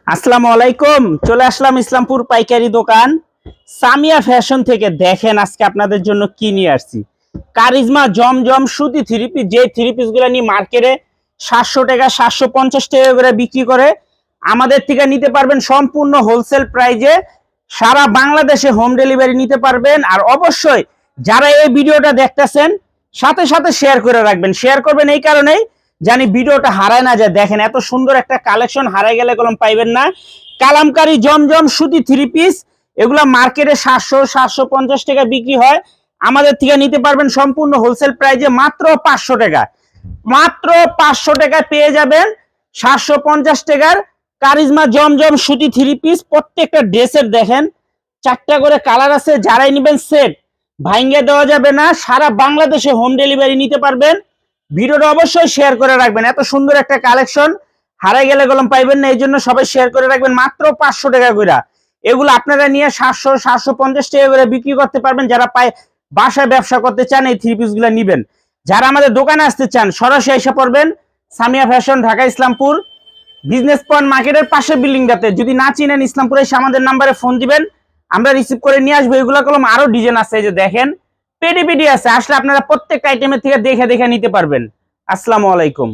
আসসালামু আলাইকুম। চলে আসলাম ইসলামপুর পাইকারি দোকান সামিয়া ফ্যাশন থেকে। দেখেন আজকে আপনাদের জন্য কি নিয়ে আসছি। কারিজমা জমজম সুতি থ্রি পিস, যে থ্রি পিস গুলো নিয়ে মার্কেটে 700 টাকা 750 টাকা করে বিক্রি করে, আমাদের থেকে নিতে পারবেন সম্পূর্ণ হোলসেল প্রাইজে। সারা বাংলাদেশে হোম ডেলিভারি নিতে পারবেন। আর অবশ্যই যারা এই ভিডিওটা দেখতেছেন সাথে সাথে শেয়ার করে রাখবেন। শেয়ার করবেন এই কারণেই জানি ভিডিওটা হারায় না যায়। দেখেন এত সুন্দর একটা কালেকশন, হারায় গেলে কলম পাইবেন না। কালামকারী জমজম সুতি থ্রি পিস, এগুলা মার্কেটে 700-750 টাকা বিক্রি হয়, আমাদের থেকে নিতে পারবেন সম্পূর্ণ হোলসেল প্রাইজে মাত্র 500 টাকা। মাত্র 500 টাকায় পেয়ে যাবেন 750 টাকার কারিজমা জমজম সুতি থ্রি পিস। প্রত্যেকটা ড্রেসের দেখেন 4টা করে কালার আছে। যারাই নেবেন সেট ভাঙ্গে দেওয়া যাবে না। সারা বাংলাদেশে হোম ডেলিভারি নিতে পারবেন। ভিডিওটা অবশ্যই শেয়ার করে রাখবেন। এত সুন্দর একটা কালেকশন হারাই গেলে কলম পাইবেন না, এই জন্য সবাই শেয়ার করে রাখবেন। মাত্র 500 টাকা করে এগুলো আপনারা নিয়ে 700-750 টাকা করে বিক্রি করতে পারবেন। যারা বাসায় ব্যবসা করতে চান এই থ্রি পিস গুলো নিবেন। যারা আমাদের দোকানে আসতে চান সরাসরি এসে পড়বেন Samia fashion, Dhaka Islampur business point মার্কেটের পাশের বিল্ডিংটাতে। যদি না চিনেন ইসলামপুরে এসে আমাদের নাম্বারে ফোন দিবেন, আমরা রিসিভ করে নিয়ে আসবো। এগুলো কলম আরো ডিজাইন আছে, এই যে দেখেন পেডি পেডি আছে। আসলে আপনারা প্রত্যেকটা আইটেমের থেকে দেখে দেখে নিতে পারবেন। আসসালামু আলাইকুম।